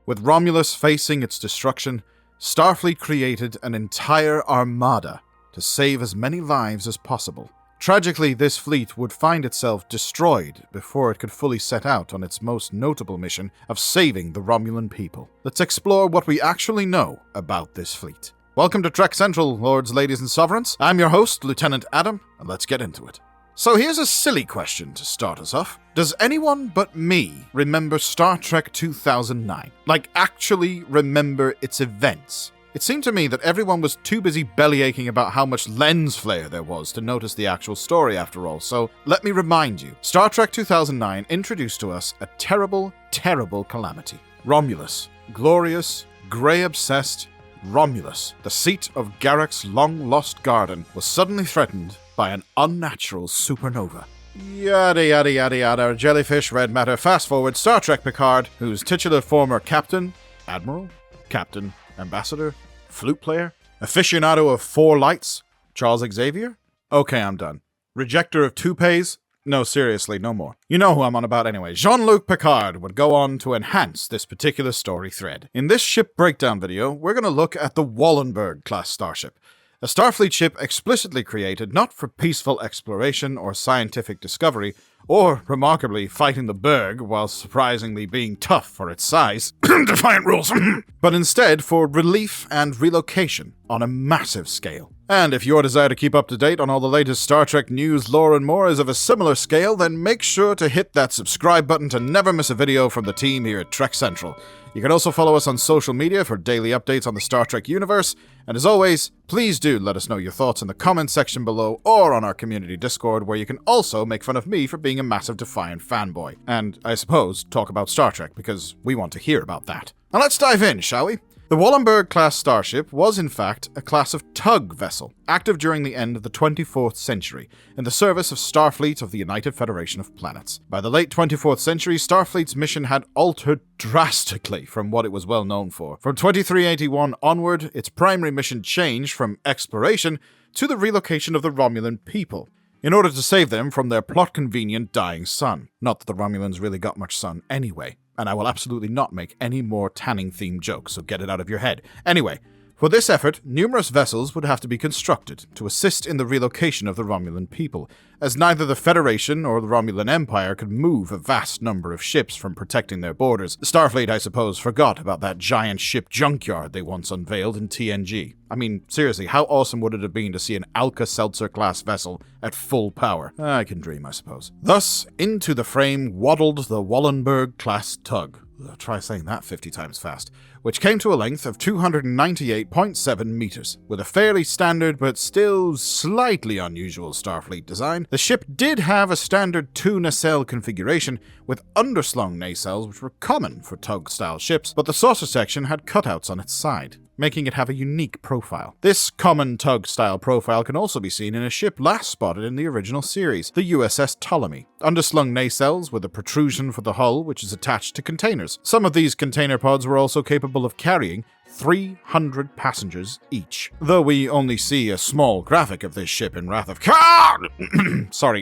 With Romulus facing its destruction, Starfleet created an entire armada to save as many lives as possible. Tragically, this fleet would find itself destroyed before it could fully set out on its most notable mission of saving the Romulan people. Let's explore what we actually know about this fleet. Welcome to Trek Central, lords, ladies, and sovereigns. I'm your host, Lieutenant Adam, and let's get into it. So here's a silly question to start us off. Does anyone but me remember Star Trek 2009? Like, actually remember its events? It seemed to me that everyone was too busy bellyaching about how much lens flare there was to notice the actual story after all, so let me remind you. Star Trek 2009 introduced to us a terrible, terrible calamity. Romulus. Glorious, grey-obsessed Romulus, the seat of Garak's long-lost garden, was suddenly threatened by an unnatural supernova. Yada yada yada yada, jellyfish, red matter, fast forward, Star Trek Picard, whose titular former captain, admiral, captain, ambassador, flute player, aficionado of four lights, Charles Xavier? Okay, I'm done. Rejecter of toupees? No, seriously, no more. You know who I'm on about anyway. Jean-Luc Picard would go on to enhance this particular story thread. In this ship breakdown video, we're going to look at the Wallenberg-class starship, a Starfleet ship explicitly created not for peaceful exploration or scientific discovery, or, remarkably, fighting the Berg while surprisingly being tough for its size, defiant rules, but instead for relief and relocation on a massive scale. And if your desire to keep up to date on all the latest Star Trek news, lore, and more is of a similar scale, then make sure to hit that subscribe button to never miss a video from the team here at Trek Central. You can also follow us on social media for daily updates on the Star Trek universe, and as always, please do let us know your thoughts in the comments section below or on our community Discord, where you can also make fun of me for being a massive Defiant fanboy. And, I suppose, talk about Star Trek, because we want to hear about that. Now let's dive in, shall we? The Wallenberg-class starship was, in fact, a class of tug vessel, active during the end of the 24th century, in the service of Starfleet of the United Federation of Planets. By the late 24th century, Starfleet's mission had altered drastically from what it was well known for. From 2381 onward, its primary mission changed from exploration to the relocation of the Romulan people, in order to save them from their plot-convenient dying sun. Not that the Romulans really got much sun anyway. And I will absolutely not make any more tanning-themed jokes, so get it out of your head. Anyway, for this effort, numerous vessels would have to be constructed to assist in the relocation of the Romulan people, as neither the Federation or the Romulan Empire could move a vast number of ships from protecting their borders. Starfleet, I suppose, forgot about that giant ship junkyard they once unveiled in TNG. I mean, seriously, how awesome would it have been to see an Alka-Seltzer-class vessel at full power? I can dream, I suppose. Thus, into the frame waddled the Wallenberg-class tug. Try saying that 50 times fast. Which came to a length of 298.7 meters. With a fairly standard but still slightly unusual Starfleet design, the ship did have a standard two nacelle configuration with underslung nacelles which were common for tug-style ships, but the saucer section had cutouts on its side, making it have a unique profile. This common tug-style profile can also be seen in a ship last spotted in the original series, the USS Ptolemy. Underslung nacelles with a protrusion for the hull which is attached to containers. Some of these container pods were also capable of carrying 300 passengers each. Though we only see a small graphic of this ship in Wrath of Khan,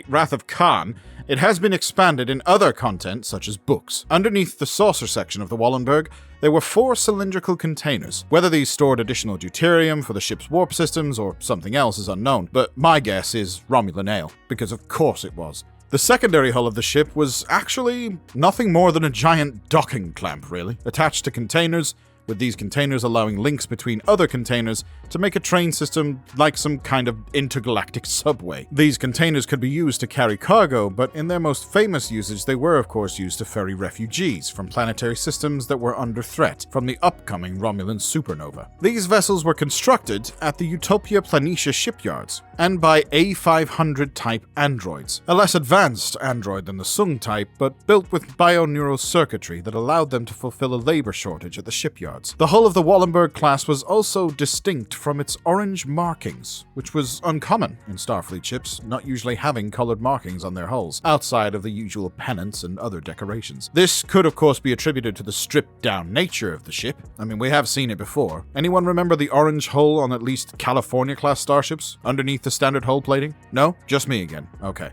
Wrath of Khan, it has been expanded in other content such as books. Underneath the saucer section of the Wallenberg, there were 4 cylindrical containers. Whether these stored additional deuterium for the ship's warp systems or something else is unknown, but my guess is Romulan ale, because of course it was. The secondary hull of the ship was actually nothing more than a giant docking clamp, really, attached to containers, with these containers allowing links between other containers to make a train system like some kind of intergalactic subway. These containers could be used to carry cargo, but in their most famous usage they were of course used to ferry refugees from planetary systems that were under threat from the upcoming Romulan supernova. These vessels were constructed at the Utopia Planitia shipyards, and by A500 type androids, a less advanced android than the Sung type, but built with bioneural circuitry that allowed them to fulfill a labor shortage at the shipyards. The hull of the Wallenberg class was also distinct from its orange markings, which was uncommon in Starfleet ships, not usually having colored markings on their hulls, outside of the usual pennants and other decorations. This could of course be attributed to the stripped-down nature of the ship. I mean, we have seen it before. Anyone remember the orange hull on at least California-class starships, underneath the standard hull plating? No? Just me again. Okay.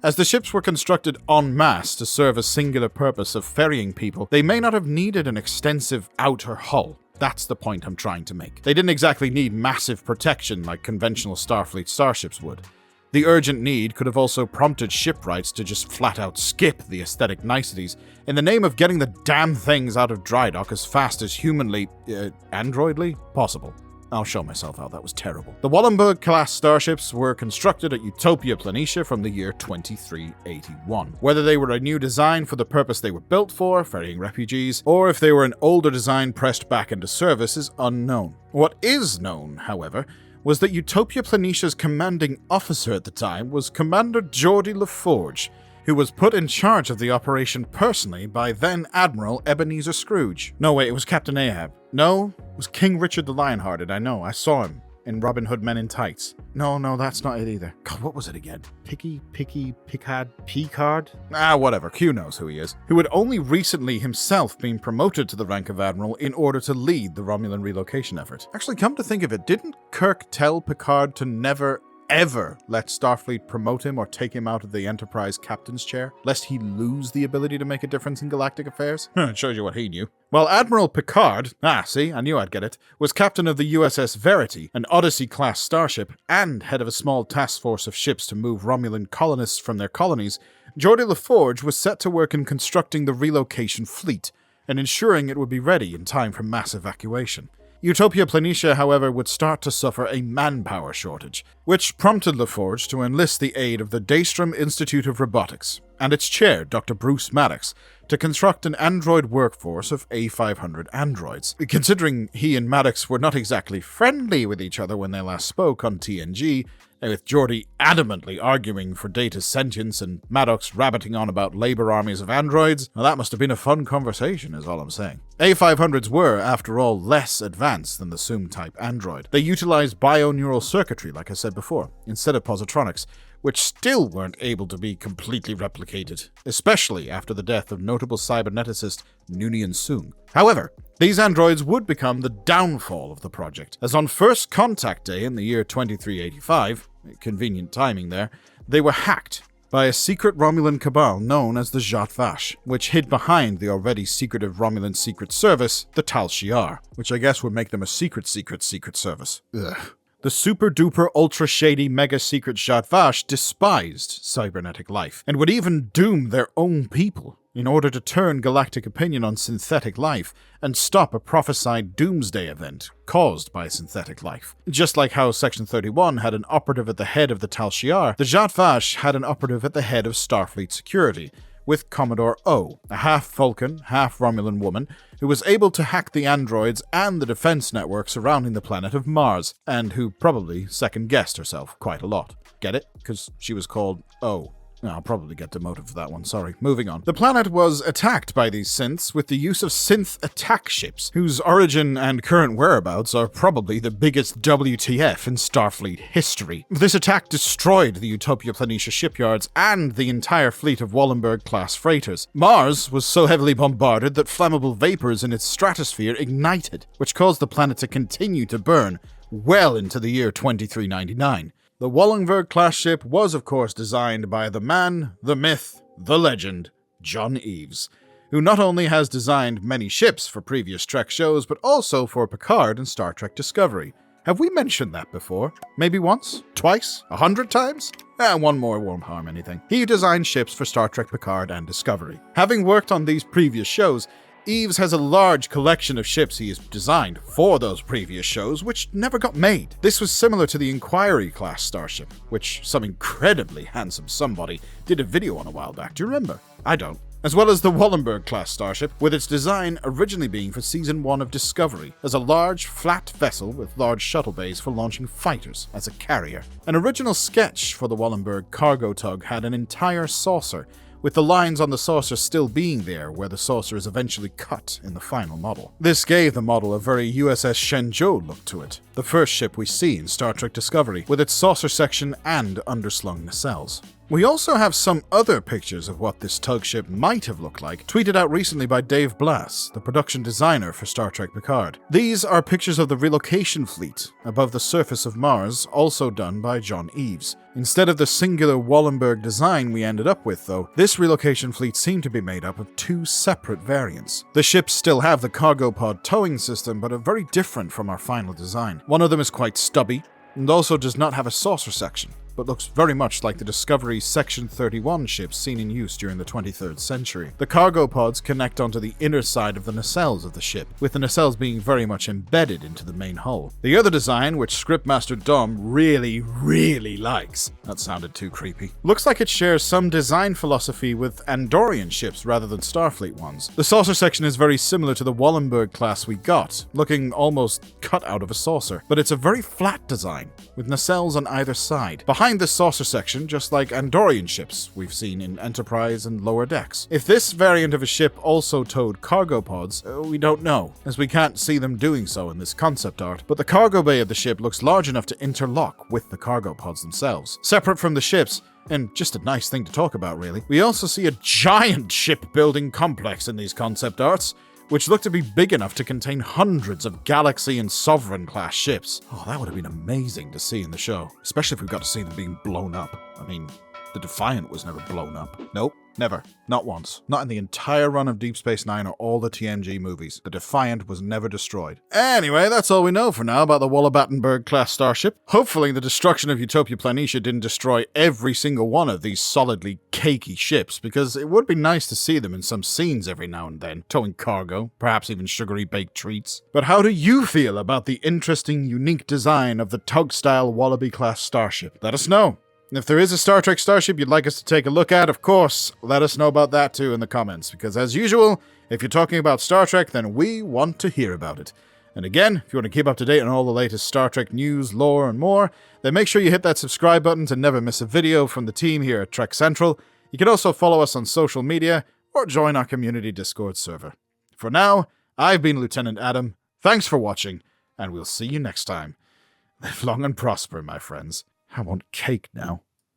As the ships were constructed en masse to serve a singular purpose of ferrying people, they may not have needed an extensive outer hull. That's the point I'm trying to make. They didn't exactly need massive protection like conventional Starfleet starships would. The urgent need could have also prompted shipwrights to just flat out skip the aesthetic niceties in the name of getting the damn things out of dry dock as fast as humanly, androidly possible. I'll show myself how that was terrible. The Wallenberg-class starships were constructed at Utopia Planitia from the year 2381. Whether they were a new design for the purpose they were built for, ferrying refugees, or if they were an older design pressed back into service is unknown. What is known, however, was that Utopia Planitia's commanding officer at the time was Commander Geordie LaForge, who was put in charge of the operation personally by then Admiral Ebenezer Scrooge. No, wait, it was Captain Ahab. No, it was King Richard the Lionhearted, I know, I saw him in Robin Hood Men in Tights. No, that's not it either. God, what was it again? Picard? Whatever, Q knows who he is. Who had only recently himself been promoted to the rank of Admiral in order to lead the Romulan relocation effort. Actually, come to think of it, didn't Kirk tell Picard to never ever let Starfleet promote him or take him out of the Enterprise captain's chair, lest he lose the ability to make a difference in galactic affairs? It shows you what he knew. Well, Admiral Picard, see, I knew I'd get it, was captain of the USS Verity, an Odyssey-class starship, and head of a small task force of ships to move Romulan colonists from their colonies. Geordie LaForge was set to work in constructing the relocation fleet, and ensuring it would be ready in time for mass evacuation. Utopia Planitia, however, would start to suffer a manpower shortage, which prompted LaForge to enlist the aid of the Daystrom Institute of Robotics and its chair, Dr. Bruce Maddox, to construct an android workforce of A500 androids. Considering he and Maddox were not exactly friendly with each other when they last spoke on TNG, with Geordie adamantly arguing for Data's sentience and Maddox rabbiting on about labor armies of androids, well, that must have been a fun conversation, is all I'm saying. A500s were, after all, less advanced than the Zoom-type android. They utilized bioneural circuitry, like I said before, instead of positronics, which still weren't able to be completely replicated, especially after the death of notable cyberneticist Noonien Soong. However, these androids would become the downfall of the project, as on first contact day in the year 2385, convenient timing there, they were hacked by a secret Romulan cabal known as the Zhat Vash, which hid behind the already secretive Romulan secret service, the Tal Shiar, which I guess would make them a secret service. Ugh. The super-duper ultra-shady mega-secret Zhat Vash despised cybernetic life, and would even doom their own people in order to turn galactic opinion on synthetic life and stop a prophesied doomsday event caused by synthetic life. Just like how Section 31 had an operative at the head of the Tal Shiar, the Zhat Vash had an operative at the head of Starfleet Security, with Commodore O, a half-Vulcan, half-Romulan woman who was able to hack the androids and the defense network surrounding the planet of Mars, and who probably second-guessed herself quite a lot. Get it? Because she was called O. I'll probably get demoted for that one, sorry. Moving on. The planet was attacked by these synths with the use of synth attack ships, whose origin and current whereabouts are probably the biggest WTF in Starfleet history. This attack destroyed the Utopia Planitia shipyards and the entire fleet of Wallenberg-class freighters. Mars was so heavily bombarded that flammable vapors in its stratosphere ignited, which caused the planet to continue to burn well into the year 2399. The Wallenberg-class ship was, of course, designed by the man, the myth, the legend, John Eves, who not only has designed many ships for previous Trek shows, but also for Picard and Star Trek Discovery. Have we mentioned that before? Maybe once? Twice? 100 times? One more won't harm anything. He designed ships for Star Trek Picard and Discovery. Having worked on these previous shows, Eves has a large collection of ships he has designed for those previous shows, which never got made. This was similar to the Inquiry-class starship, which some incredibly handsome somebody did a video on a while back. Do you remember? I don't. As well as the Wallenberg-class starship, with its design originally being for Season 1 of Discovery, as a large, flat vessel with large shuttle bays for launching fighters as a carrier. An original sketch for the Wallenberg cargo tug had an entire saucer, with the lines on the saucer still being there where the saucer is eventually cut in the final model. This gave the model a very USS Shenzhou look to it, the first ship we see in Star Trek Discovery, with its saucer section and underslung nacelles. We also have some other pictures of what this tug ship might have looked like, tweeted out recently by Dave Blass, the production designer for Star Trek Picard. These are pictures of the relocation fleet above the surface of Mars, also done by John Eaves. Instead of the singular Wallenberg design we ended up with, though, this relocation fleet seemed to be made up of two separate variants. The ships still have the cargo pod towing system, but are very different from our final design. One of them is quite stubby, and also does not have a saucer section, but looks very much like the Discovery Section 31 ships seen in use during the 23rd century. The cargo pods connect onto the inner side of the nacelles of the ship, with the nacelles being very much embedded into the main hull. The other design, which Scriptmaster Dom really likes, that sounded too creepy, looks like it shares some design philosophy with Andorian ships rather than Starfleet ones. The saucer section is very similar to the Wallenberg class we got, looking almost cut out of a saucer, but it's a very flat design, with nacelles on either side. Behind this saucer section, just like Andorian ships we've seen in Enterprise and Lower Decks. If this variant of a ship also towed cargo pods, we don't know, as we can't see them doing so in this concept art, but the cargo bay of the ship looks large enough to interlock with the cargo pods themselves. Separate from the ships, and just a nice thing to talk about really, we also see a giant shipbuilding complex in these concept arts, which looked to be big enough to contain hundreds of Galaxy and Sovereign class ships. Oh, that would have been amazing to see in the show, especially if we got to see them being blown up. I mean, the Defiant was never blown up. Nope, never. Not once. Not in the entire run of Deep Space Nine or all the TNG movies. The Defiant was never destroyed. Anyway, that's all we know for now about the Wallabattenberg-class starship. Hopefully the destruction of Utopia Planitia didn't destroy every single one of these solidly cakey ships, because it would be nice to see them in some scenes every now and then, towing cargo, perhaps even sugary baked treats. But how do you feel about the interesting, unique design of the tug-style Wallaby-class starship? Let us know. If there is a Star Trek starship you'd like us to take a look at, of course, let us know about that too in the comments, because as usual, if you're talking about Star Trek, then we want to hear about it. And again, if you want to keep up to date on all the latest Star Trek news, lore, and more, then make sure you hit that subscribe button to never miss a video from the team here at Trek Central. You can also follow us on social media, or join our community Discord server. For now, I've been Lieutenant Adam, thanks for watching, and we'll see you next time. Live long and prosper, my friends. I want cake now.